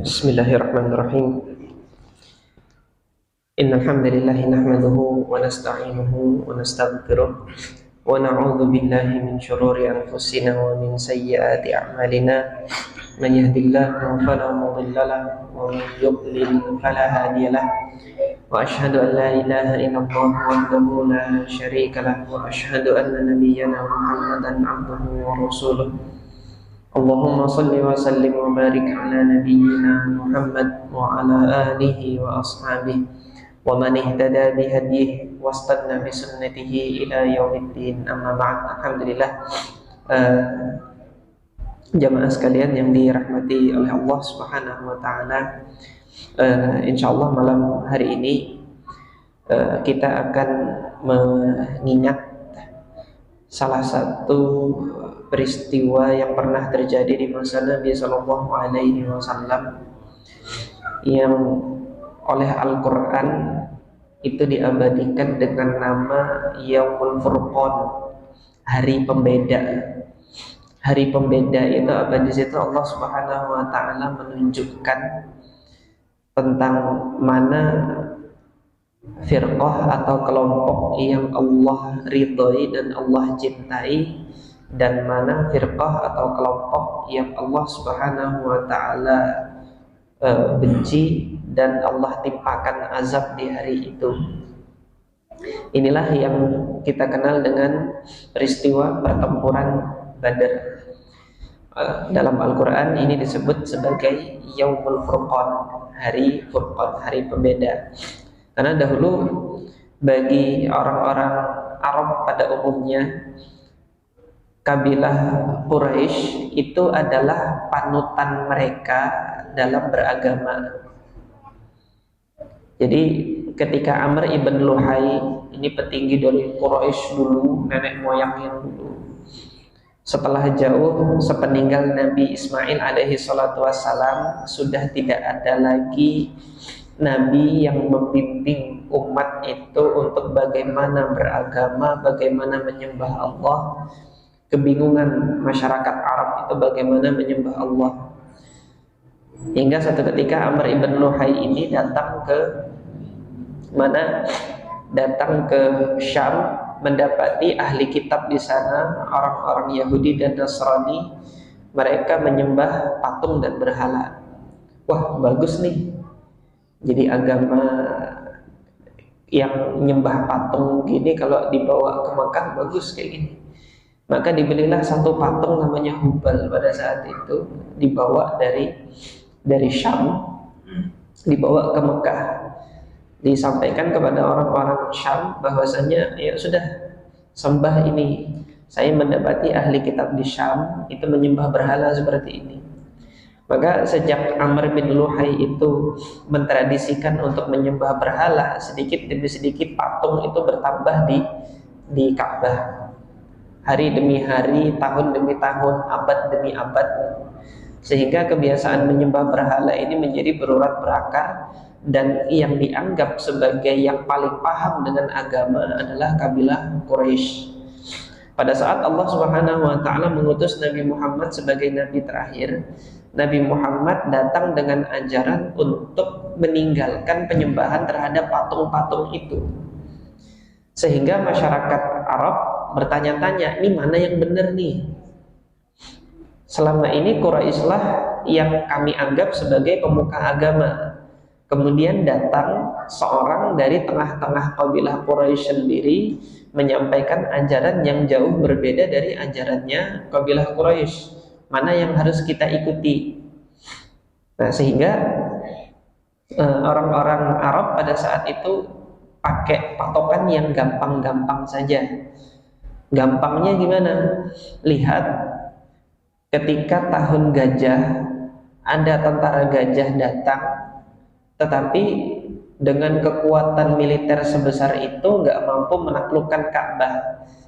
Bismillahirrahmanirrahim. Innal hamdalillah nahmaduhu wa nasta'inuhu wa nastaghfiruh wa na'udzu billahi min shururi anfusina wa min sayyiati a'malina. Man yahdihillahu fala mudilla lahu wa man yudlil fala hadiya lahu. Wa asyhadu an la ilaha illallah wahdahu la syarika lahu wa asyhadu anna nabiyyana Muhammadan 'abduhu wa rasuluh. Allahumma salli wa sallim wa barik ala nabiyyina Muhammad wa ala alihi wa ashabihi wa man ihtada bihadihi wastanna bi sunnatihi ila yaumiddin. Amma ba'd. Alhamdulillah, jamaah sekalian yang dirahmati oleh Allah Subhanahu wa taala, insyaallah malam hari ini kita akan mengingat salah satu peristiwa yang pernah terjadi di masa Nabi Sallallahu Alaihi Wasallam yang oleh Al-Quran itu diabadikan dengan nama Yaumul Furqan, hari pembeda. Hari pembeda itu apa? Di situ Allah Subhanahu Wa Taala menunjukkan tentang mana firqah atau kelompok yang Allah ridhoi dan Allah cintai, dan mana firqah atau kelompok yang Allah Subhanahu wa taala benci dan Allah timpakan azab di hari itu. Inilah yang kita kenal dengan peristiwa pertempuran Badar. Dalam Al-Quran ini disebut sebagai Yaumul Furqan, hari Furqan, hari pembeda. Karena dahulu bagi orang-orang Arab pada umumnya, kabilah Quraisy itu adalah panutan mereka dalam beragama. Jadi ketika Amr ibn Luhai, ini petinggi dari Quraisy dulu, nenek moyangnya dulu, setelah jauh sepeninggal Nabi Ismail alaihi salatu wassalam, sudah tidak ada lagi Nabi yang membimbing umat itu untuk bagaimana beragama, bagaimana menyembah Allah. Kebingungan masyarakat Arab itu bagaimana menyembah Allah. Hingga satu ketika Amr ibn Luhai ini datang ke mana? Datang ke Syam, mendapati ahli kitab di sana, orang-orang Yahudi dan Nasrani, mereka menyembah patung dan berhala. Wah, bagus nih. Jadi agama yang nyembah patung gini kalau dibawa ke Makkah bagus kayak gini. Maka dibelilah satu patung namanya Hubal pada saat itu, dibawa dari Syam, dibawa ke Mekah. Disampaikan kepada orang-orang Syam bahwasanya ya sudah, sembah ini. Saya mendapati ahli kitab di Syam itu menyembah berhala seperti ini. Maka sejak Amr bin Luhai itu mentradisikan untuk menyembah berhala, sedikit demi sedikit patung itu bertambah di Ka'bah. Hari demi hari, tahun demi tahun, abad demi abad, sehingga kebiasaan menyembah berhala ini menjadi berurat berakar. Dan yang dianggap sebagai yang paling paham dengan agama adalah kabilah Quraisy. Pada saat Allah Subhanahu wa taala mengutus Nabi Muhammad sebagai nabi terakhir, Nabi Muhammad datang dengan ajaran untuk meninggalkan penyembahan terhadap patung-patung itu. Sehingga masyarakat Arab bertanya-tanya, ini mana yang benar nih? Selama ini Quraisy-lah yang kami anggap sebagai pemuka agama. Kemudian datang seorang dari tengah-tengah kabilah Quraisy sendiri menyampaikan ajaran yang jauh berbeda dari ajarannya kabilah Quraisy. Mana yang harus kita ikuti? Nah, sehingga orang-orang Arab pada saat itu pakai patokan yang gampang-gampang saja. Gampangnya gimana? Lihat, ketika tahun gajah, ada tentara gajah datang, tetapi dengan kekuatan militer sebesar itu nggak mampu menaklukkan Ka'bah.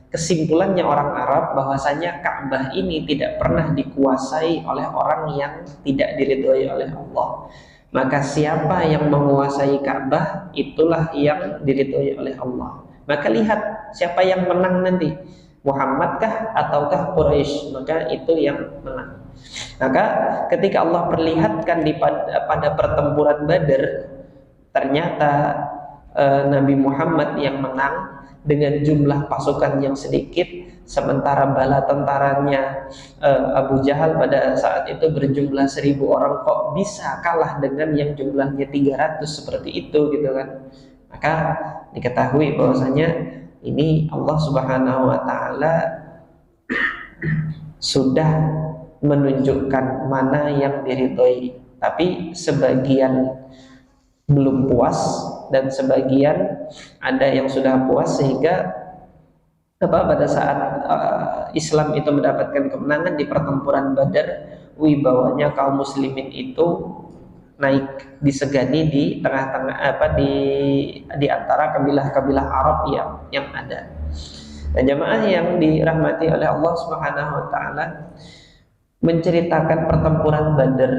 Kesimpulannya orang Arab bahwasanya Ka'bah ini tidak pernah dikuasai oleh orang yang tidak diridhoi oleh Allah. Maka siapa yang menguasai Ka'bah, itulah yang diridhoi oleh Allah. Maka lihat siapa yang menang nanti, Muhammadkah ataukah Quraisy, maka itu yang menang. Maka ketika Allah perlihatkan pada pertempuran Badar, ternyata Nabi Muhammad yang menang dengan jumlah pasukan yang sedikit, sementara bala tentaranya Abu Jahal pada saat itu berjumlah 1000 orang, kok bisa kalah dengan yang jumlahnya 300 seperti itu gitu kan. Maka diketahui bahwasanya ini Allah Subhanahu wa taala sudah menunjukkan mana yang diridhoi, tapi sebagian belum puas dan sebagian ada yang sudah puas, sehingga pada saat Islam itu mendapatkan kemenangan di pertempuran Badar, wibawanya kaum muslimin itu naik, disegani di tengah-tengah di antara kabilah-kabilah Arab yang ada. Nah, jamaah yang dirahmati oleh Allah Subhanahu wa taala, menceritakan pertempuran Badar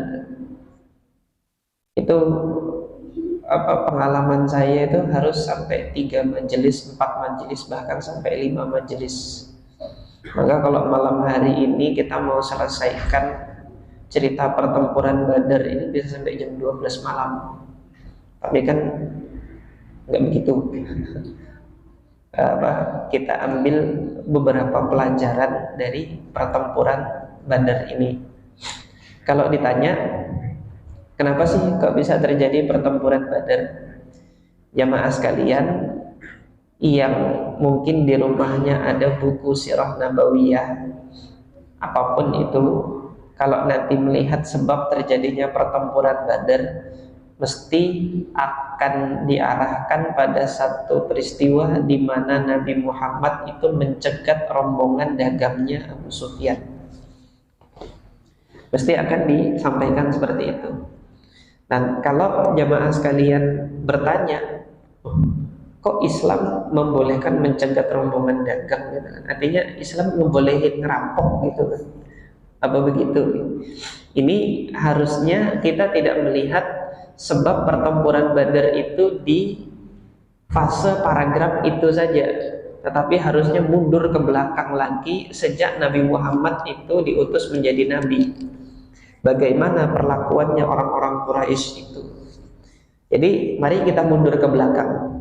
itu pengalaman saya itu harus sampai 3 majelis, 4 majelis, bahkan sampai 5 majelis. Maka kalau malam hari ini kita mau selesaikan cerita pertempuran Badar ini bisa sampai jam 12 malam. Tapi kan nggak begitu. Kita ambil beberapa pelajaran dari pertempuran Badar ini. Kalau ditanya kenapa sih kok bisa terjadi pertempuran Badar, jamaah sekalian yang mungkin di rumahnya ada buku sirah nabawiyah, apapun itu, kalau nanti melihat sebab terjadinya pertempuran Badar, mesti akan diarahkan pada satu peristiwa di mana Nabi Muhammad itu mencegat rombongan dagangnya Abu Sufyan. Mesti akan disampaikan seperti itu. Dan kalau jamaah sekalian bertanya, kok Islam membolehkan mencegat rombongan dagang gitu kan? Artinya Islam membolehin ngerampok gitu kan? Apa begitu? Ini harusnya kita tidak melihat sebab pertempuran Badar itu di fase paragraf itu saja, tetapi harusnya mundur ke belakang lagi sejak Nabi Muhammad itu diutus menjadi nabi. Bagaimana perlakuannya orang-orang Quraisy itu. Jadi mari kita mundur ke belakang.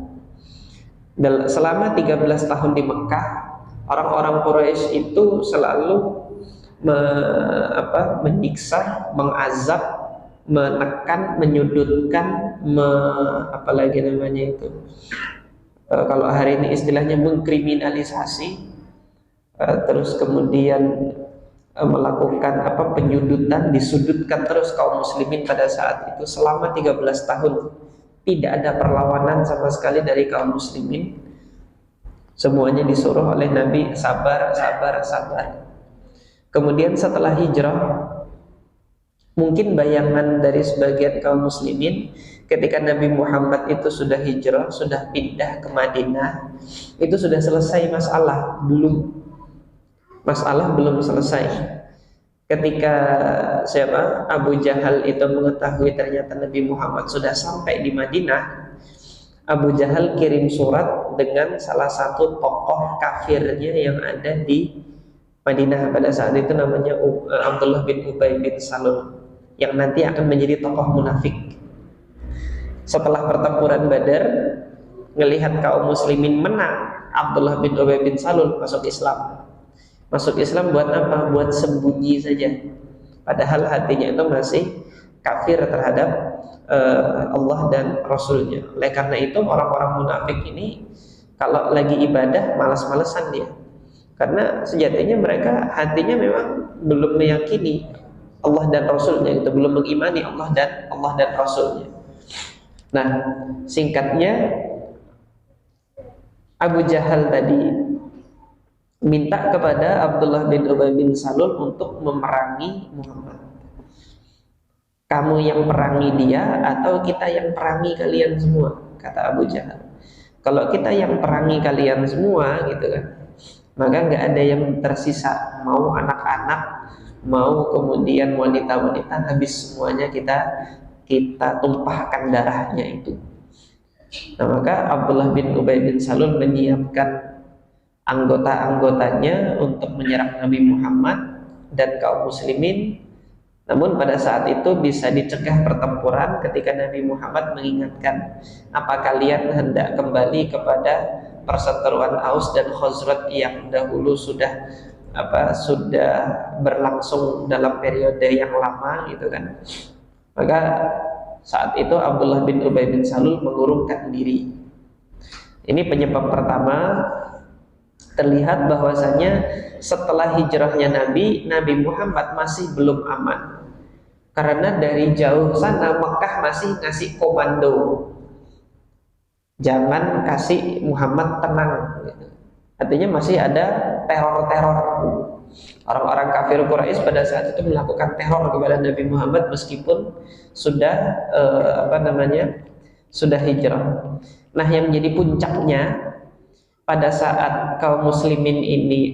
Selama 13 tahun di Mekah, orang-orang Quraisy itu selalu menyiksa, mengazab, menekan, menyudutkan, apalagi namanya itu, kalau hari ini istilahnya mengkriminalisasi, terus kemudian melakukan penyudutan, disudutkan terus kaum muslimin pada saat itu selama 13 tahun. Tidak ada perlawanan sama sekali dari kaum muslimin. Semuanya disuruh oleh Nabi sabar, sabar, sabar. Kemudian setelah hijrah, mungkin bayangan dari sebagian kaum muslimin ketika Nabi Muhammad itu sudah hijrah, sudah pindah ke Madinah, itu sudah selesai masalah. Masalah belum selesai. Ketika Abu Jahal itu mengetahui ternyata Nabi Muhammad sudah sampai di Madinah, Abu Jahal kirim surat dengan salah satu tokoh kafirnya yang ada di Madinah pada saat itu, namanya Abdullah bin Ubay bin Salul, yang nanti akan menjadi tokoh munafik. Setelah pertempuran Badar, melihat kaum muslimin menang, Abdullah bin Ubay bin Salul masuk Islam. Masuk Islam buat apa? Buat sembunyi saja. Padahal hatinya itu masih kafir terhadap Allah dan Rasulnya. Oleh karena itu orang-orang munafik ini kalau lagi ibadah malas-malesan dia. Karena sejatinya mereka hatinya memang belum meyakini Allah dan Rasulnya, itu belum mengimani Allah dan Rasulnya. Nah, singkatnya Abu Jahal tadi minta kepada Abdullah bin Ubay bin Salul untuk memerangi Muhammad. Kamu yang perangi dia atau kita yang perangi kalian semua, kata Abu Jahal. Kalau kita yang perangi kalian semua gitu kan, maka nggak ada yang tersisa, mau anak-anak, mau kemudian wanita-wanita, habis semuanya kita tumpahkan darahnya itu. Nah, maka Abdullah bin Ubay bin Salul menyiapkan anggota-anggotanya untuk menyerang Nabi Muhammad dan kaum muslimin. Namun pada saat itu bisa dicegah pertempuran ketika Nabi Muhammad mengingatkan, apa kalian hendak kembali kepada perseteruan Aus dan Khazraj yang dahulu sudah berlangsung dalam periode yang lama gitu kan. Maka saat itu Abdullah bin Ubay bin Salul mengurungkan diri. Ini penyebab pertama. Terlihat bahwasanya setelah hijrahnya Nabi Muhammad masih belum aman. Karena dari jauh sana Mekah masih ngasih komando, jangan kasih Muhammad tenang. Artinya masih ada teror-teror. Orang-orang kafir Quraisy pada saat itu melakukan teror kepada Nabi Muhammad meskipun sudah sudah hijrah. Nah, yang menjadi puncaknya pada saat kaum muslimin ini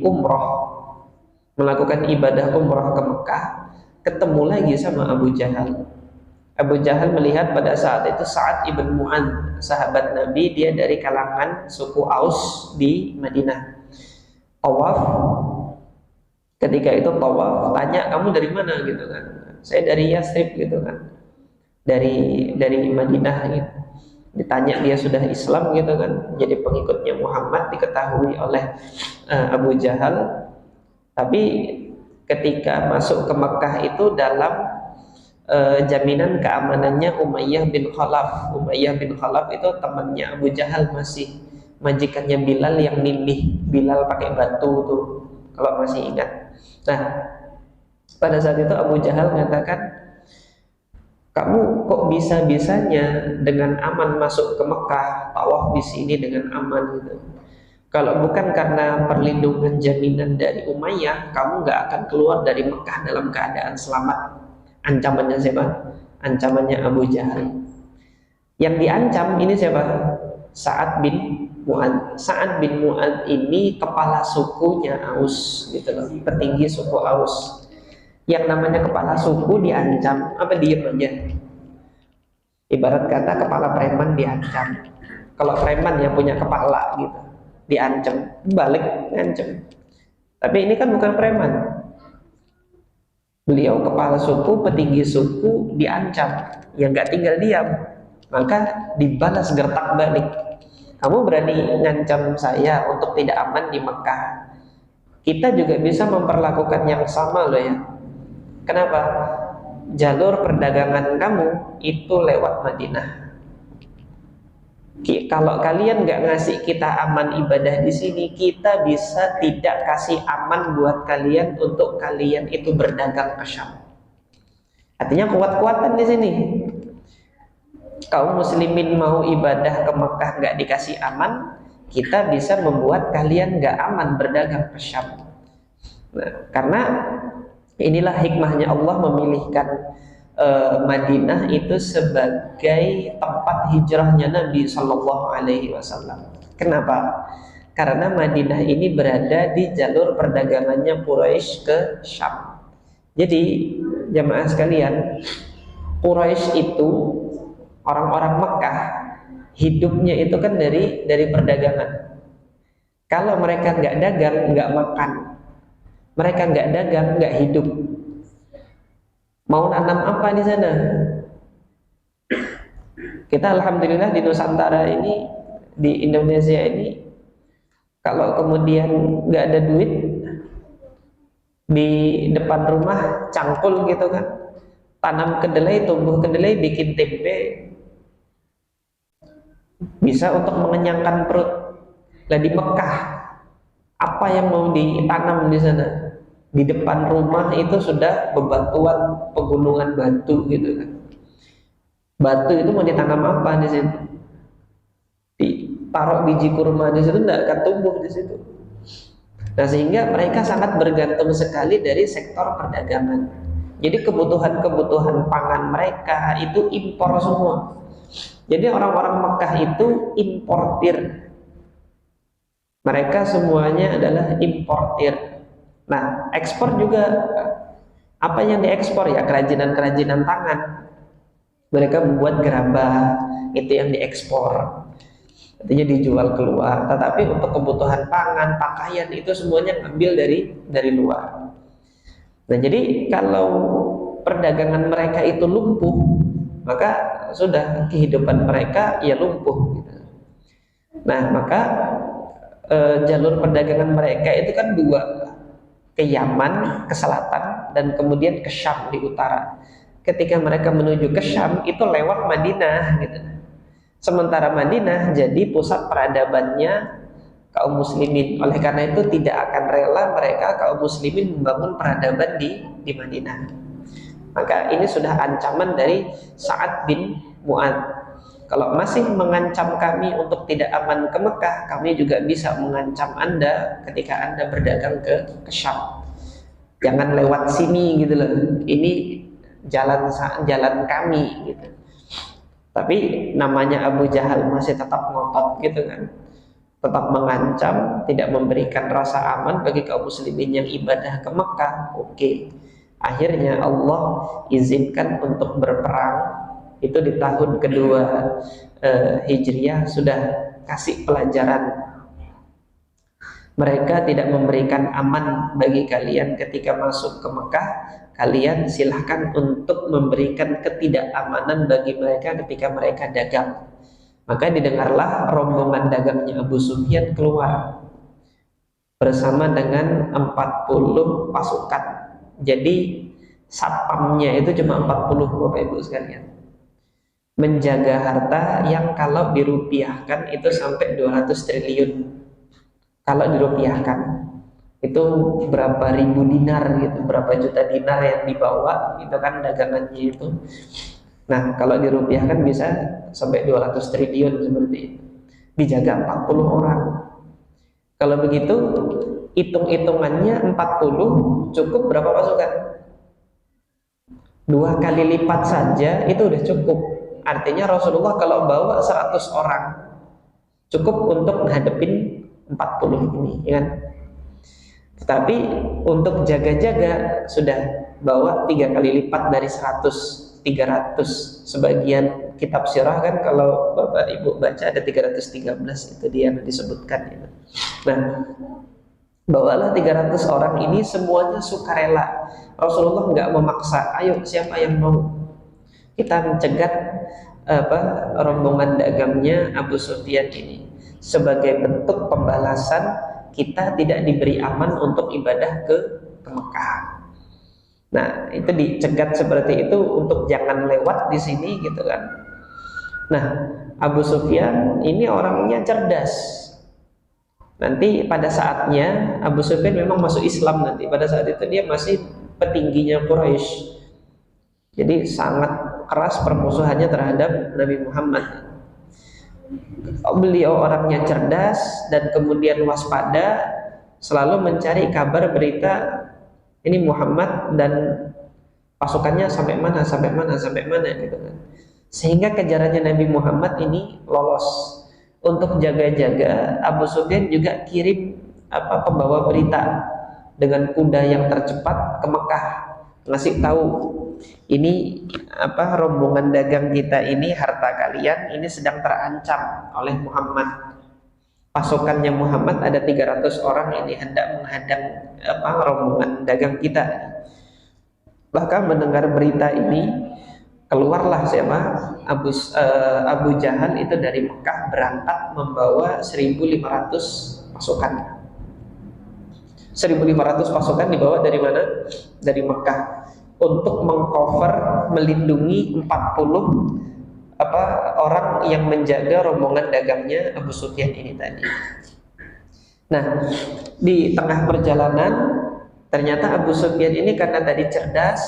melakukan ibadah umroh ke Mekah, ketemu lagi sama Abu Jahal. Abu Jahal melihat pada saat itu Sa'ad ibn Mu'adz, sahabat Nabi, dia dari kalangan suku Aus di Madinah. Tawaf, ketika itu tawaf, tanya, kamu dari mana gitu kan? Saya dari Yathrib gitu kan, dari Madinah gitu. Ditanya dia sudah Islam gitu kan, jadi pengikutnya Muhammad, diketahui oleh Abu Jahal. Tapi ketika masuk ke Mekah itu dalam jaminan keamanannya Umayyah bin Khalaf. Umayyah bin Khalaf itu temannya Abu Jahal, masih majikannya Bilal yang nindih Bilal pakai batu tuh, kalau masih ingat. Nah, pada saat itu Abu Jahal mengatakan, kamu kok bisa-bisanya dengan aman masuk ke Mekah, tawaf di sini dengan aman gitu. Kalau bukan karena perlindungan jaminan dari Umayyah, kamu nggak akan keluar dari Mekah dalam keadaan selamat. Ancamannya siapa? Ancamannya Abu Jahal. Yang diancam ini siapa? Sa'ad bin Mu'adz. Sa'ad bin Mu'adz ini kepala sukunya Aus gitu loh, petinggi suku Aus. Yang namanya kepala suku diancam, apa diem aja? Ibarat kata kepala preman diancam. Kalau preman yang punya kepala gitu, diancam, balik ngancam. Tapi ini kan bukan preman. Beliau kepala suku, petinggi suku, diancam. Ya nggak tinggal diam, maka dibalas gertak balik. Kamu berani ngancam saya untuk tidak aman di Mekah, kita juga bisa memperlakukan yang sama loh ya. Kenapa? Jalur perdagangan kamu itu lewat Madinah. Kalau kalian nggak ngasih kita aman ibadah di sini, kita bisa tidak kasih aman buat kalian untuk kalian itu berdagang ke Syam. Artinya kuat-kuatan di sini. Kaum muslimin mau ibadah ke Mekah nggak dikasih aman, kita bisa membuat kalian nggak aman berdagang ke Syam. Nah, karena inilah hikmahnya Allah memilihkan Madinah itu sebagai tempat hijrahnya Nabi Shallallahu Alaihi Wasallam. Kenapa? Karena Madinah ini berada di jalur perdagangannya Quraisy ke Syam. Jadi jamaah sekalian, Quraisy itu orang-orang Mekah hidupnya itu kan dari perdagangan. Kalau mereka nggak dagang, nggak makan. Mereka nggak dagang, nggak hidup. Mau nanam apa di sana? Kita alhamdulillah di Nusantara ini, di Indonesia ini, kalau kemudian nggak ada duit, di depan rumah cangkul gitu kan, tanam kedelai, tumbuh kedelai, bikin tempe, bisa untuk mengenyangkan perut. Lah di Mekah, apa yang mau ditanam di sana? Di depan rumah itu sudah bebatuan, pegunungan batu gitu kan. Batu itu mau ditanam apa di situ? Ditaruh biji kurma di situ, tidak akan tumbuh di situ. Nah, sehingga mereka sangat bergantung sekali dari sektor perdagangan. Jadi kebutuhan-kebutuhan pangan mereka itu impor semua. Jadi orang-orang Mekah itu importir. Mereka semuanya adalah importir. Nah, ekspor juga, apa yang diekspor ya? Kerajinan-kerajinan tangan. Mereka membuat gerabah, itu yang diekspor. Artinya dijual keluar. Tetapi untuk kebutuhan pangan, pakaian itu semuanya ngambil dari luar. Nah, jadi kalau perdagangan mereka itu lumpuh, maka sudah kehidupan mereka ya lumpuh gitu. Nah, maka jalur perdagangan mereka itu kan dua, ke Yaman ke selatan dan kemudian ke Syam di utara. Ketika mereka menuju ke Syam itu lewat Madinah gitu. Sementara Madinah jadi pusat peradabannya kaum muslimin. Oleh karena itu tidak akan rela mereka kaum muslimin membangun peradaban di Madinah. Maka ini sudah ancaman dari Sa'ad bin Mu'adz. Kalau masih mengancam kami untuk tidak aman ke Mekah, kami juga bisa mengancam Anda ketika Anda berdagang ke Syam. Jangan lewat sini gitu loh. Ini jalan kami gitu. Tapi namanya Abu Jahal masih tetap ngotot gitu kan. Tetap mengancam, tidak memberikan rasa aman bagi kaum muslimin yang ibadah ke Mekah. Oke. Akhirnya Allah izinkan untuk berperang. Itu di tahun kedua Hijriah sudah kasih pelajaran. Mereka tidak memberikan aman bagi kalian ketika masuk ke Mekah. Kalian silahkan untuk memberikan ketidakamanan bagi mereka ketika mereka dagang. Maka didengarlah rombongan dagangnya Abu Sufyan keluar bersama dengan 40 pasukan. Jadi satpamnya itu cuma 40, Bapak Ibu sekalian. Menjaga harta yang kalau dirupiahkan itu sampai 200 triliun. Kalau dirupiahkan itu berapa ribu dinar gitu, berapa juta dinar yang dibawa itu kan dagangannya itu. Nah, kalau dirupiahkan bisa sampai 200 triliun seperti itu. Dijaga 40 orang. Kalau begitu hitung-hitungannya 40 cukup berapa pasukan? 2 kali lipat saja itu udah cukup. Artinya Rasulullah kalau bawa 100 orang cukup untuk menghadapin 40 ini, ya kan? Tetapi untuk jaga-jaga sudah bawa 3 kali lipat dari 100, 300. Sebagian kitab sirah kan kalau Bapak Ibu baca ada 313, itu dia yang disebutkan itu. Nah, bawalah 300 orang ini semuanya sukarela. Rasulullah nggak memaksa, ayo siapa yang mau. Kita mencegat rombongan dagangnya Abu Sufyan ini sebagai bentuk pembalasan kita tidak diberi aman untuk ibadah ke Mekah. Nah, itu dicegat seperti itu untuk jangan lewat di sini gitu kan. Nah, Abu Sufyan ini orangnya cerdas. Nanti pada saatnya Abu Sufyan memang masuk Islam nanti. Pada saat itu dia masih petingginya Quraisy. Jadi sangat keras permusuhannya terhadap Nabi Muhammad. Beliau orangnya cerdas dan kemudian waspada, selalu mencari kabar berita ini Muhammad dan pasukannya sampai mana gitu kan. Sehingga kejarannya Nabi Muhammad ini lolos. Untuk jaga-jaga, Abu Sufyan juga kirim pembawa berita dengan kuda yang tercepat ke Mekah, ngasih tahu ini rombongan dagang kita ini, harta kalian ini sedang terancam oleh Muhammad. Pasukannya Muhammad ada 300 orang ini hendak menghadang rombongan dagang kita. Bahkan mendengar berita ini, keluarlah siapa? Abu Jahal itu dari Mekah berangkat membawa 1.500 pasukan. 1.500 pasukan dibawa dari mana? Dari Mekah untuk mengcover, melindungi 40 orang yang menjaga rombongan dagangnya Abu Sufyan ini tadi. Nah, di tengah perjalanan ternyata Abu Sufyan ini karena tadi cerdas,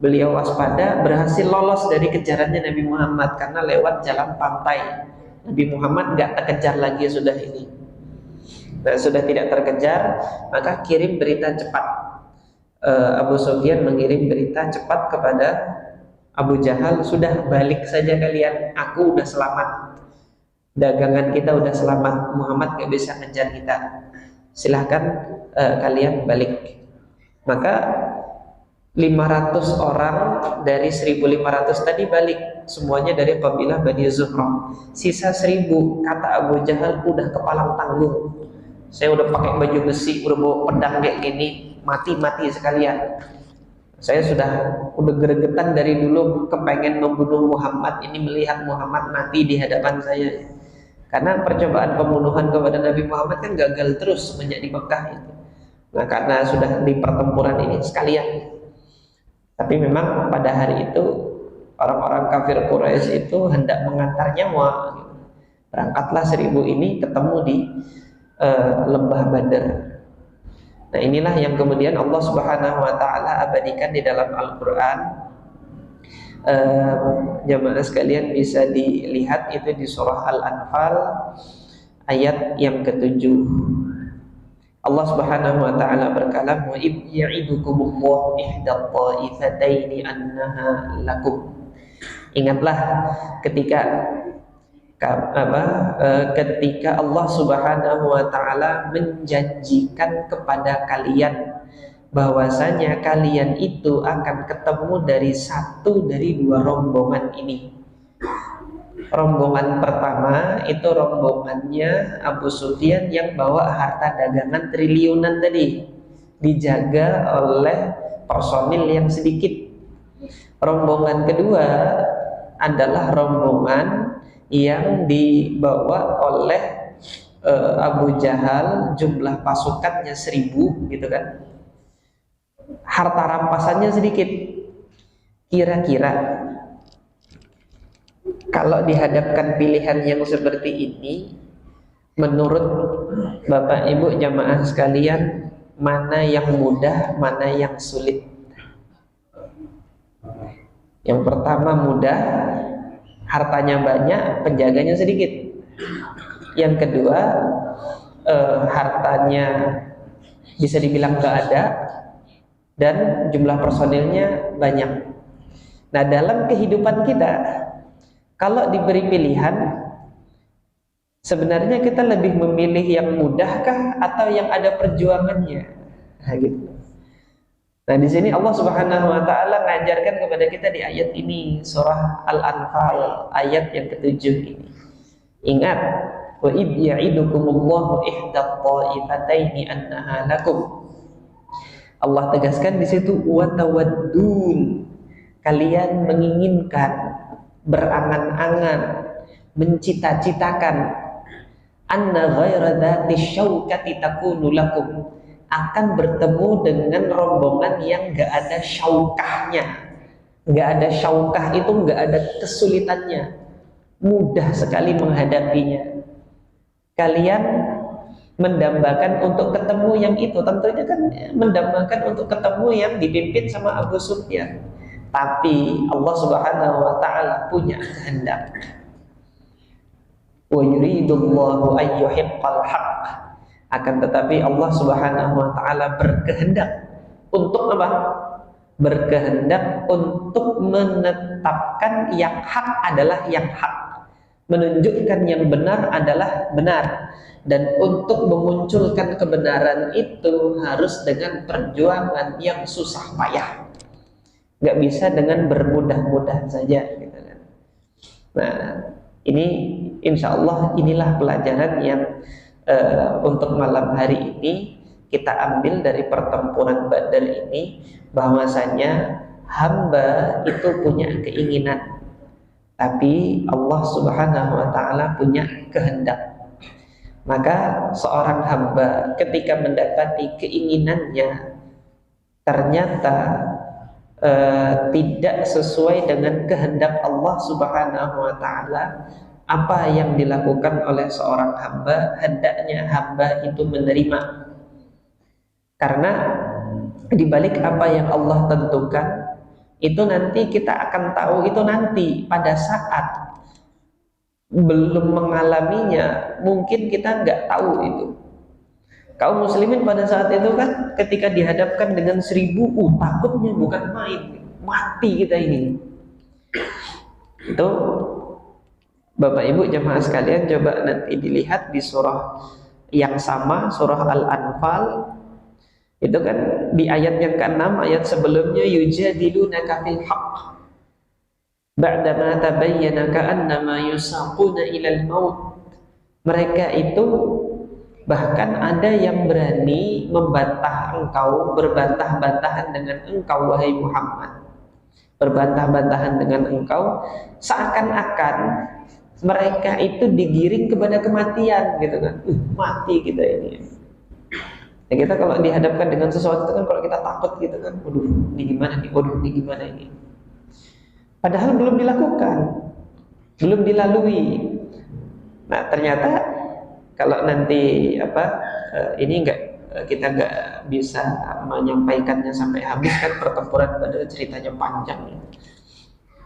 beliau waspada, berhasil lolos dari kejarannya Nabi Muhammad karena lewat jalan pantai. Nabi Muhammad nggak terkejar lagi sudah ini. Nah, sudah tidak terkejar, maka kirim berita cepat. Abu Sufyan mengirim berita cepat kepada Abu Jahal, sudah balik saja kalian, aku udah selamat, dagangan kita udah selamat, Muhammad gak bisa ngejar kita, silahkan kalian balik. Maka 500 orang dari 1.500 tadi balik, semuanya dari kabilah Bani Zuhrah. Sisa 1.000, kata Abu Jahal, udah kepalang tanggung, saya udah pakai baju besi, udah bawa pedang kayak gini, mati sekalian. Saya udah gregetan dari dulu kepengen membunuh Muhammad, ini melihat Muhammad mati di hadapan saya. Karena percobaan pembunuhan kepada Nabi Muhammad kan gagal terus semenjak di Mekah itu. Nah, karena sudah di pertempuran ini sekalian. Tapi memang pada hari itu orang-orang kafir Quraisy itu hendak mengantar nyawa. Berangkatlah 1000 ini ketemu di lembah Badar. Nah, inilah yang kemudian Allah Subhanahu wa taala abadikan di dalam Al-Qur'an. Jamaah sekalian bisa dilihat itu di surah Al-Anfal ayat yang ke-7. Allah Subhanahu wa taala berkalam, wa id ya'idukumullahu ihdal ta'ifataini annaha lakum. Ingatlah ketika ketika Allah Subhanahu wa taala menjanjikan kepada kalian bahwasanya kalian itu akan ketemu dari satu dari dua rombongan ini. Rombongan pertama itu rombongannya Abu Sufyan yang bawa harta dagangan triliunan tadi, dijaga oleh personil yang sedikit. Rombongan kedua adalah rombongan yang dibawa oleh Abu Jahal, jumlah pasukannya 1000 gitu kan, harta rampasannya sedikit. Kira-kira kalau dihadapkan pilihan yang seperti ini, menurut Bapak Ibu jamaah sekalian, mana yang mudah, mana yang sulit? Yang pertama mudah, hartanya banyak, penjaganya sedikit. Yang kedua, hartanya bisa dibilang gak ada, dan jumlah personilnya banyak. Nah, dalam kehidupan kita, kalau diberi pilihan, sebenarnya kita lebih memilih yang mudahkah atau yang ada perjuangannya? Nah, gitu. Nah, di sini Allah Subhanahu wa taala mengajarkan kepada kita di ayat ini, surah Al-Anfal ayat yang ke-7 ini. Ingat, wa id ya'idukumullahu ihdat ta'ifataini annaha lakum. Allah tegaskan di situ, wa tawaddun. Kalian menginginkan, berangan-angan, mencita-citakan anna ghaira dzati syaukati takunu lakum, akan bertemu dengan rombongan yang gak ada syaukahnya. Gak ada syaukah itu gak ada kesulitannya, mudah sekali menghadapinya. Kalian mendambakan untuk ketemu yang itu, tentunya kan mendambakan untuk ketemu yang dipimpin sama Abu Sufyan. Tapi Allah Subhanahu wa taala punya kehendak. Wa yuridullahu ayyuhiqqal haqq. Akan tetapi Allah Subhanahu wa taala berkehendak untuk apa? Berkehendak untuk menetapkan yang hak adalah yang hak, menunjukkan yang benar adalah benar, dan untuk memunculkan kebenaran itu harus dengan perjuangan yang susah payah. Gak bisa dengan bermudah-mudah saja gitu kan. Nah, ini insya Allah inilah pelajaran yang untuk malam hari ini kita ambil dari pertempuran Badar ini, bahwasanya hamba itu punya keinginan, tapi Allah Subhanahu wa taala punya kehendak. Maka seorang hamba ketika mendapati keinginannya ternyata tidak sesuai dengan kehendak Allah Subhanahu wa taala, apa yang dilakukan oleh seorang hamba, hendaknya hamba itu menerima. Karena dibalik apa yang Allah tentukan itu nanti kita akan tahu, itu nanti pada saat belum mengalaminya mungkin kita nggak tahu itu. Kaum muslimin pada saat itu kan ketika dihadapkan dengan 1000, takutnya bukan main, mati kita ini. Itu Bapak Ibu jemaah sekalian, coba nanti dilihat di surah yang sama, surah Al-Anfal. Itu kan di ayat yang ke-6, ayat sebelumnya, yujadilunaka fil haqq ba'dama tabayyana ka'annama yusaquna ilal maut. Mereka itu Bahkan ada yang berani membantah engkau, berbantah-bantahan dengan engkau wahai Muhammad, berbantah-bantahan dengan engkau, seakan-akan mereka itu digiring kepada kematian gitu kan. Mati kita ini. Ya, kita kalau dihadapkan dengan sesuatu kan, kalau kita takut gitu kan, waduh ini gimana nih, waduh ini gimana ini. Padahal belum dilakukan, belum dilalui. Nah ternyata kalau nanti ini kita nggak bisa menyampaikannya sampai habis kan, pertempuran Badar ceritanya panjang.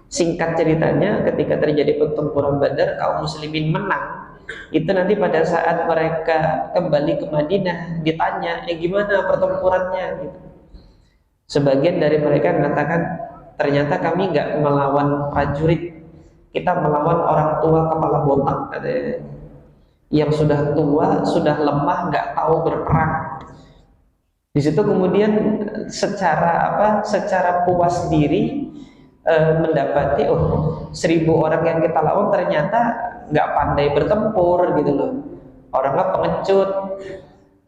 Singkat ceritanya, ketika terjadi pertempuran Badar, kaum muslimin menang. Itu nanti pada saat mereka kembali ke Madinah ditanya, gimana pertempurannya gitu. Sebagian dari mereka mengatakan, ternyata kami nggak melawan prajurit, kita melawan orang tua kepala botak katanya, yang sudah tua, sudah lemah, nggak tahu berperang. Di situ kemudian secara puas diri mendapati 1000 orang yang kita lawan ternyata nggak pandai bertempur gitu loh. Orangnya pengecut,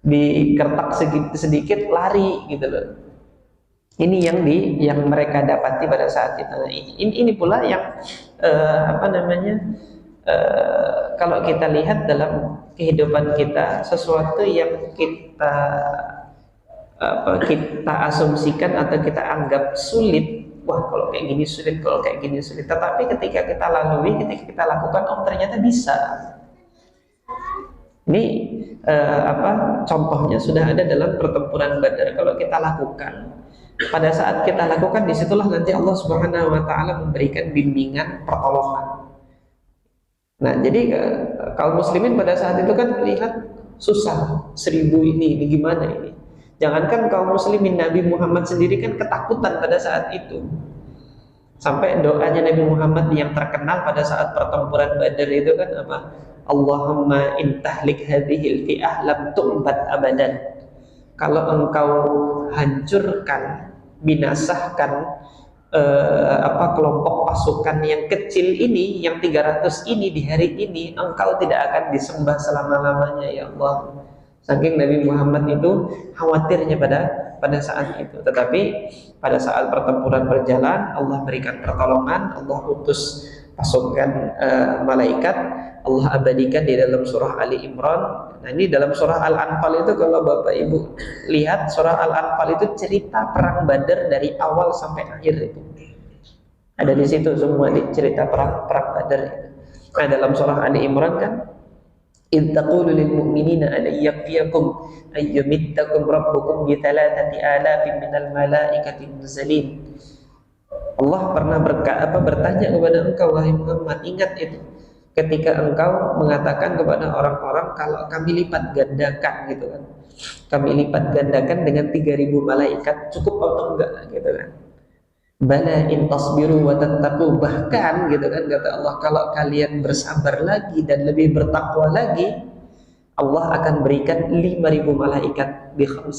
dikertak sedikit lari gitu loh. Ini yang mereka dapati pada saat itu. Ini pula yang kalau kita lihat dalam kehidupan kita, sesuatu yang kita asumsikan atau kita anggap sulit, wah kalau kayak gini sulit, kalau kayak gini sulit, tetapi ketika kita lalui, ketika kita lakukan, ternyata bisa. Ini contohnya sudah ada dalam pertempuran Badar. Kalau kita lakukan, pada saat kita lakukan, disitulah nanti Allah Subhanahu Wa Taala memberikan bimbingan pertolongan. Nah, jadi kaum muslimin pada saat itu kan lihat susah, 1000 ini gimana ini. Jangankan kaum muslimin, Nabi Muhammad sendiri kan ketakutan pada saat itu. Sampai doanya Nabi Muhammad yang terkenal pada saat pertempuran Badar itu kan apa? Allahumma intahlik hadhil fi'ah lam tu'bad abadan. Kalau engkau hancurkan, binasahkan kelompok pasukan yang kecil ini, yang 300 ini di hari ini, engkau tidak akan disembah selama-lamanya ya Allah. Saking Nabi Muhammad itu khawatirnya pada saat itu. Tetapi pada saat pertempuran berjalan, Allah berikan pertolongan, Allah utus pasukan malaikat, Allah abadikan di dalam surah Ali Imran. Nah, ini dalam surah Al-Anfal itu, kalau Bapak Ibu lihat surah Al-Anfal itu cerita perang Badar dari awal sampai akhir itu. Ada di situ semua cerita perang Badar itu. Nah, dalam surah Ali Imran kan, إذ تقول للمؤمنين أن يكفيكم أن يمدكم ربكم ب3,000 من الملائكة منزلين. Allah pernah bertanya kepada engkau wahai Muhammad, ingat itu ketika engkau mengatakan kepada orang-orang kalau kami lipat gandakan gitu kan, kami lipat gandakan dengan 3.000 malaikat, cukup atau enggak gitu kan. Bala in tasbiru wa tattaqu, bahkan gitu kan kata Allah, kalau kalian bersabar lagi dan lebih bertakwa lagi, Allah akan berikan 5.000 malaikat bi 5,000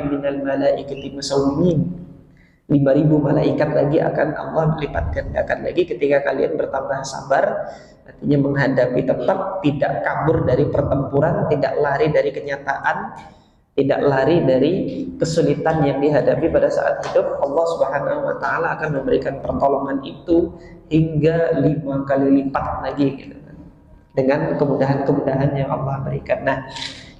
minal malaikati musawwimin. 5.000 malaikat lagi akan Allah lipat gandakan lagi ketika kalian bertambah sabar, artinya menghadapi, tetap tidak kabur dari pertempuran, tidak lari dari kenyataan, tidak lari dari kesulitan yang dihadapi pada saat hidup. Allah Subhanahu Wa Taala akan memberikan pertolongan itu hingga 5 kali lipat lagi gitu, dengan kemudahan-kemudahan yang Allah berikan. Nah,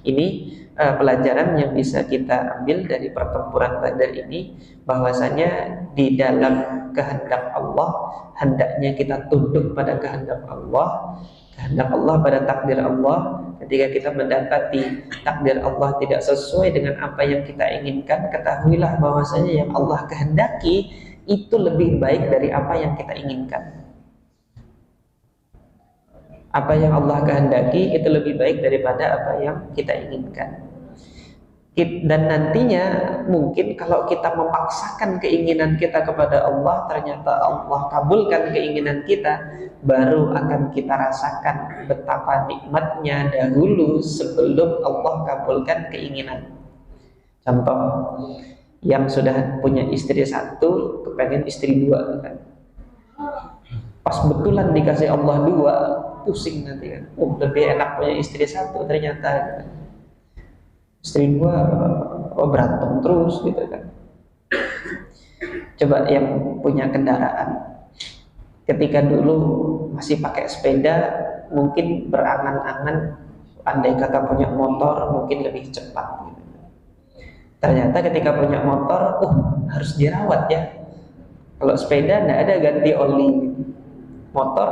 ini pelajaran yang bisa kita ambil dari pertempuran Badar ini, bahwasanya di dalam kehendak Allah, hendaknya kita tunduk pada kehendak Allah, pada takdir Allah. Ketika kita mendapati takdir Allah tidak sesuai dengan apa yang kita inginkan, ketahuilah bahwasanya yang Allah kehendaki itu lebih baik dari apa yang kita inginkan. Apa yang Allah kehendaki itu lebih baik daripada apa yang kita inginkan. Dan nantinya mungkin kalau kita memaksakan keinginan kita kepada Allah, ternyata Allah kabulkan keinginan kita, baru akan kita rasakan betapa nikmatnya dahulu sebelum Allah kabulkan keinginan. Contoh, yang sudah punya istri 1 kepengen istri 2 kan, pas betulan dikasih Allah 2, pusing nanti kan. Lebih enak punya istri 1 ternyata. istri gua berantem terus gitu kan. Coba yang punya kendaraan, ketika dulu masih pakai sepeda mungkin berangan-angan andai kata punya motor mungkin lebih cepat gitu. Ternyata ketika punya motor, harus dirawat ya. Kalau sepeda nggak ada ganti oli gitu. Motor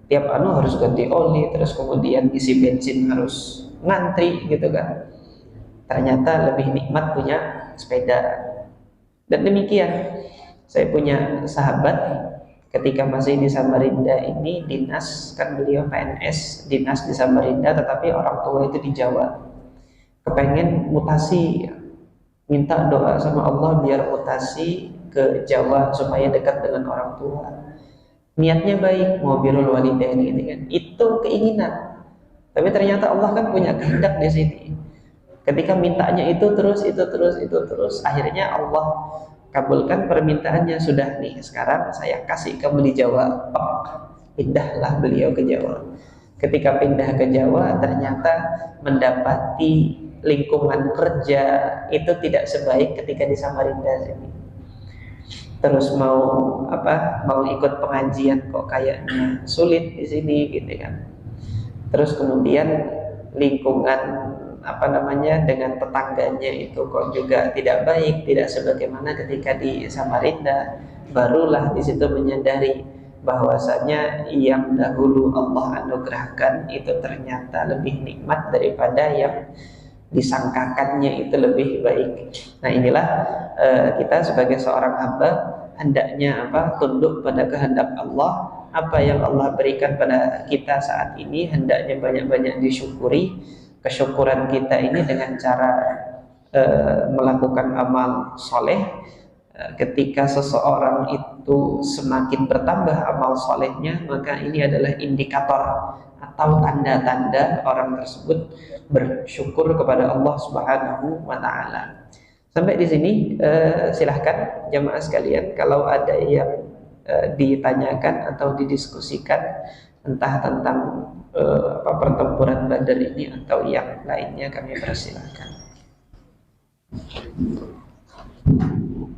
tiap harus ganti oli, terus kemudian isi bensin harus ngantri gitu kan. Ternyata lebih nikmat punya sepeda. Dan demikian, saya punya sahabat ketika masih di Samarinda ini dinas, kan beliau PNS dinas di Samarinda, tetapi orang tua itu di Jawa. Kepengen mutasi, minta doa sama Allah biar mutasi ke Jawa supaya dekat dengan orang tua. Niatnya baik, mau birrul walidain ini kan, itu keinginan. Tapi ternyata Allah kan punya kehendak di sini. Ketika mintanya itu terus, akhirnya Allah kabulkan permintaannya. Sudah nih, sekarang saya kasih kamu di Jawa. Pindahlah beliau ke Jawa. Ketika pindah ke Jawa, ternyata mendapati lingkungan kerja itu tidak sebaik ketika di Samarinda sini. Terus mau ikut pengajian kok kayaknya sulit di sini gitu kan. Terus kemudian lingkungan dengan tetangganya itu kok juga tidak baik, tidak sebagaimana ketika di Samarinda. Barulah di situ menyadari bahwasanya yang dahulu Allah anugerahkan itu ternyata lebih nikmat daripada yang disangkakannya itu lebih baik. Nah inilah kita sebagai seorang hamba hendaknya tunduk pada kehendak Allah. Apa yang Allah berikan pada kita saat ini hendaknya banyak-banyak disyukuri. Kesyukuran kita ini dengan cara melakukan amal soleh. Ketika seseorang itu semakin bertambah amal solehnya, maka ini adalah indikator atau tanda-tanda orang tersebut bersyukur kepada Allah Subhanahu wa Ta'ala. Sampai di sini silahkan jamaah sekalian kalau ada yang ditanyakan atau didiskusikan, entah tentang pertempuran Badar ini atau yang lainnya, kami persilakan.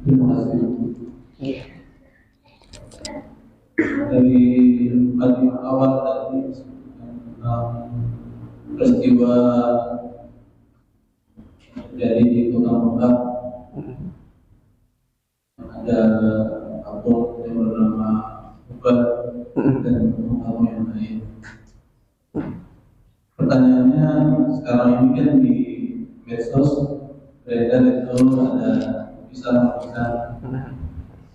Terima kasih. Yeah. Dari awal tadi tentang peristiwa terjadi di Kota Mekah, ada kampung yang bernama Hubal dan kampung yang lain. Pertanyaannya sekarang ini kan di medsos beredar itu ada bisa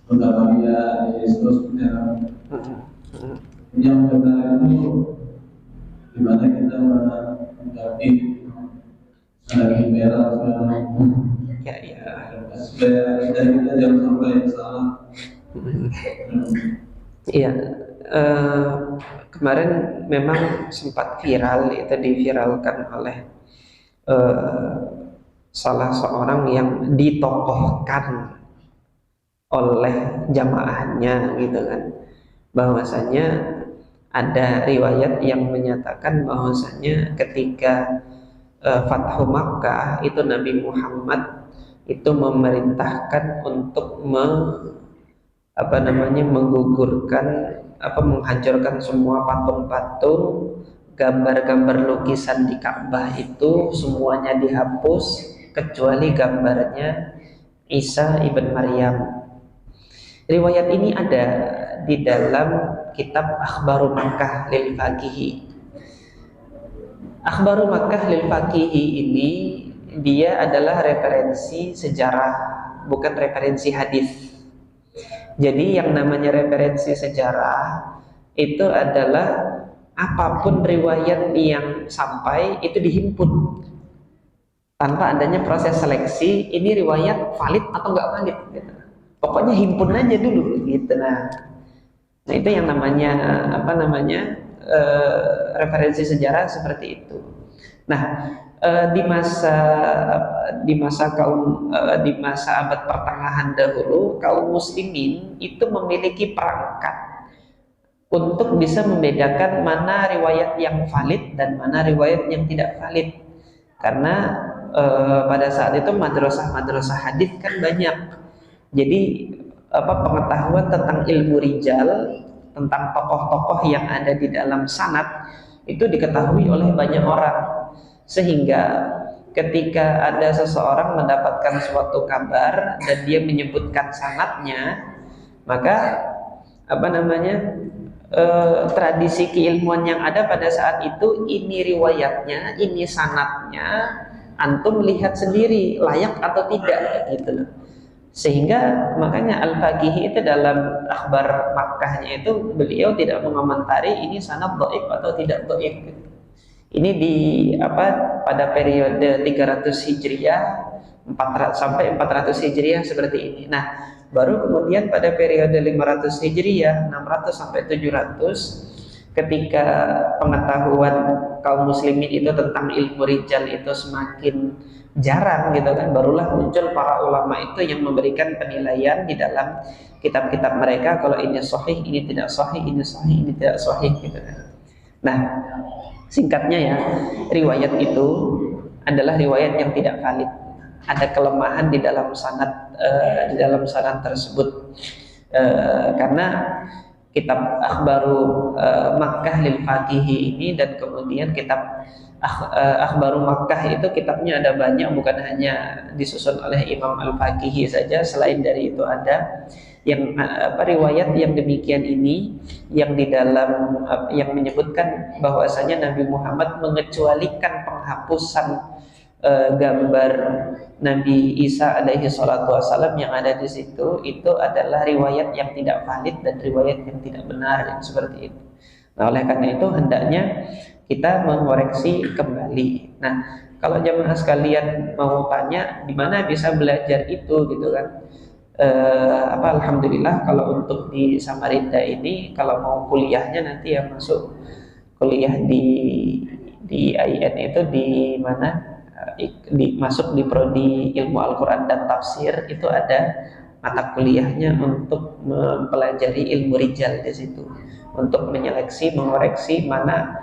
Bunda di Yesus yang benar itu dimana kita menghadapi lagi merah supaya kita jangan sampai salah. Iya, kemarin memang sempat viral, itu diviralkan oleh salah seorang yang ditokohkan oleh jamaahnya gitu kan, bahwasanya ada riwayat yang menyatakan bahwasanya ketika Fathu Makkah itu Nabi Muhammad itu memerintahkan untuk menghancurkan semua patung-patung, gambar-gambar lukisan di Ka'bah itu semuanya dihapus kecuali gambarnya Isa ibn Maryam. Riwayat ini ada di dalam kitab Akhbaru Makkah lil Faqihi. Akhbaru Makkah lil Faqihi ini dia adalah referensi sejarah, bukan referensi hadis. Jadi yang namanya referensi sejarah itu adalah apapun riwayat yang sampai itu dihimpun tanpa adanya proses seleksi, ini riwayat valid atau enggak valid gitu. Pokoknya himpun aja dulu gitu. Nah itu yang namanya referensi sejarah seperti itu. Nah di masa abad pertengahan dahulu, kaum muslimin itu memiliki perangkat untuk bisa membedakan mana riwayat yang valid dan mana riwayat yang tidak valid. Karena pada saat itu madrasah hadis kan banyak. Jadi pengetahuan tentang ilmu rijal, tentang tokoh-tokoh yang ada di dalam sanad itu diketahui oleh banyak orang, sehingga ketika ada seseorang mendapatkan suatu kabar dan dia menyebutkan sanadnya, maka tradisi keilmuan yang ada pada saat itu, ini riwayatnya, ini sanadnya, antum lihat sendiri layak atau tidak gitu loh. Sehingga makanya Al-Faqihi itu dalam akhbar Makkahnya itu beliau tidak mengomentari ini sanad dhaif atau tidak dhaif gitu. Ini pada periode 300 Hijriah 400 sampai 400 Hijriah seperti ini. Nah, baru kemudian pada periode 500 Hijriah 600 sampai 700, ketika pengetahuan kaum muslimin itu tentang ilmu rijal itu semakin jarang gitu kan, barulah muncul para ulama itu yang memberikan penilaian di dalam kitab-kitab mereka, kalau ini sahih, ini tidak sahih, ini sahih, ini tidak sahih gitu kan. Nah, singkatnya ya, riwayat itu adalah riwayat yang tidak valid. Ada kelemahan di dalam sanad tersebut, karena kitab Akhbaru Makkah lil Faqihi ini dan kemudian kitab Akhbaru Makkah itu kitabnya ada banyak, bukan hanya disusun oleh Imam Al-Faqihi saja. Selain dari itu ada yang riwayat yang demikian ini yang di dalam yang menyebutkan bahwasanya Nabi Muhammad mengecualikan penghapusan gambar Nabi Isa alaihi salatu wassalam yang ada di situ, itu adalah riwayat yang tidak valid dan riwayat yang tidak benar, yang seperti itu. Nah, oleh karena itu hendaknya kita mengoreksi kembali. Nah, kalau jamaah sekalian mau tanya di mana bisa belajar itu gitu kan, alhamdulillah kalau untuk di Samarinda ini, kalau mau kuliahnya nanti yang masuk kuliah di IN itu di mana, masuk di prodi ilmu Al-Quran dan tafsir, itu ada mata kuliahnya untuk mempelajari ilmu rijal di situ, untuk menyeleksi, mengoreksi mana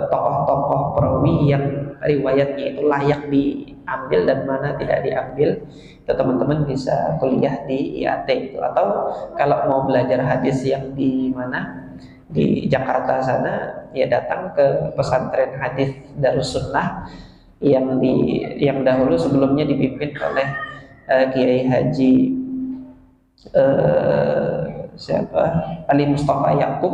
tokoh-tokoh perawi yang riwayatnya itu layak diambil dan mana tidak diambil. Itu teman-teman bisa kuliah di IAT itu, atau kalau mau belajar hadis yang di mana, di Jakarta sana, ya datang ke pesantren hadis Darussunnah yang dahulu sebelumnya dipimpin oleh Kiai Haji Ali Mustafa Yakub,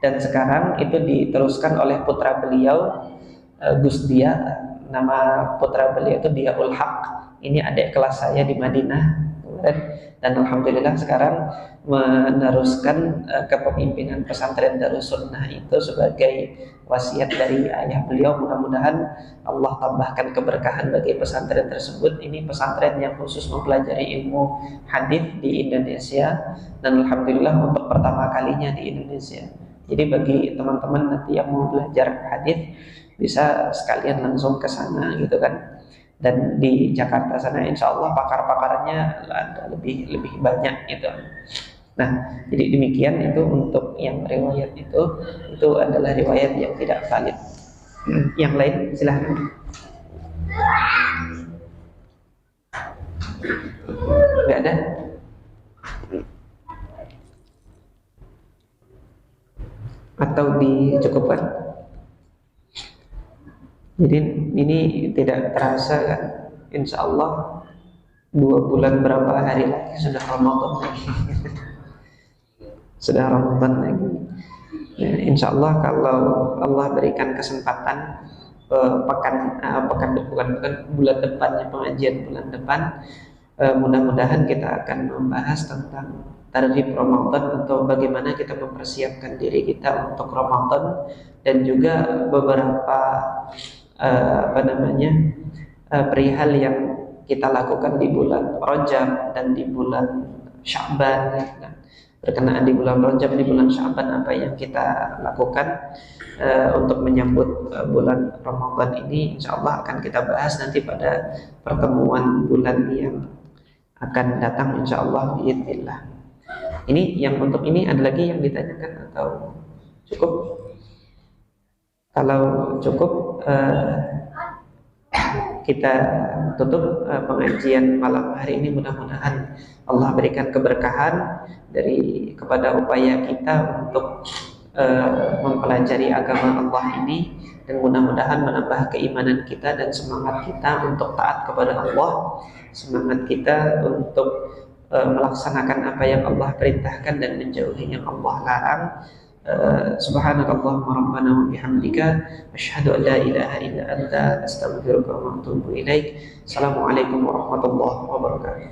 dan sekarang itu diteruskan oleh putra beliau Gus Dia. Nama putra beliau itu Diaul Haq. Ini adik kelas saya di Madinah dan alhamdulillah sekarang meneruskan kepemimpinan pesantren Darussunnah itu sebagai wasiat dari ayah beliau. Mudah-mudahan Allah tambahkan keberkahan bagi pesantren tersebut. Ini pesantren yang khusus mempelajari ilmu hadis di Indonesia, dan alhamdulillah untuk pertama kalinya di Indonesia. Jadi bagi teman-teman nanti yang mau belajar hadis bisa sekalian langsung ke sana gitu kan. Dan di Jakarta sana insya Allah pakar-pakarnya ada lebih banyak gitu. Nah, jadi demikian itu untuk yang riwayat itu adalah riwayat yang tidak valid. Yang lain silahkan. Nggak ada? Atau dicukupkan? Jadi ini tidak terasa kan, insya Allah 2 bulan berapa hari lagi sudah Ramadan lagi. Sudah Ramadan lagi. Ya, insya Allah kalau Allah berikan kesempatan bulan depannya, pengajian bulan depan, mudah-mudahan kita akan membahas tentang tarikh Ramadan atau bagaimana kita mempersiapkan diri kita untuk Ramadan, dan juga beberapa perihal yang kita lakukan di bulan Rajab dan di bulan Sya'ban. Berkenaan di bulan Rajab, di bulan Sya'ban, apa yang kita lakukan untuk menyambut bulan Ramadan ini, insya Allah akan kita bahas nanti pada pertemuan bulan yang akan datang insya Allah biidznillah. Ini yang untuk ini ada lagi yang ditanyakan atau cukup? Kalau cukup, kita tutup pengajian malam hari ini. Mudah-mudahan Allah berikan keberkahan kepada upaya kita untuk mempelajari agama Allah ini, dan mudah-mudahan menambah keimanan kita dan semangat kita untuk taat kepada Allah, semangat kita untuk melaksanakan apa yang Allah perintahkan dan menjauhi yang Allah larang. Subhanakallahumma rabbana wa bihamdika asyhadu an la ilaha illa anta astaghfiruka wa atubu ilaik. Assalamualaikum warahmatullahi wabarakatuh.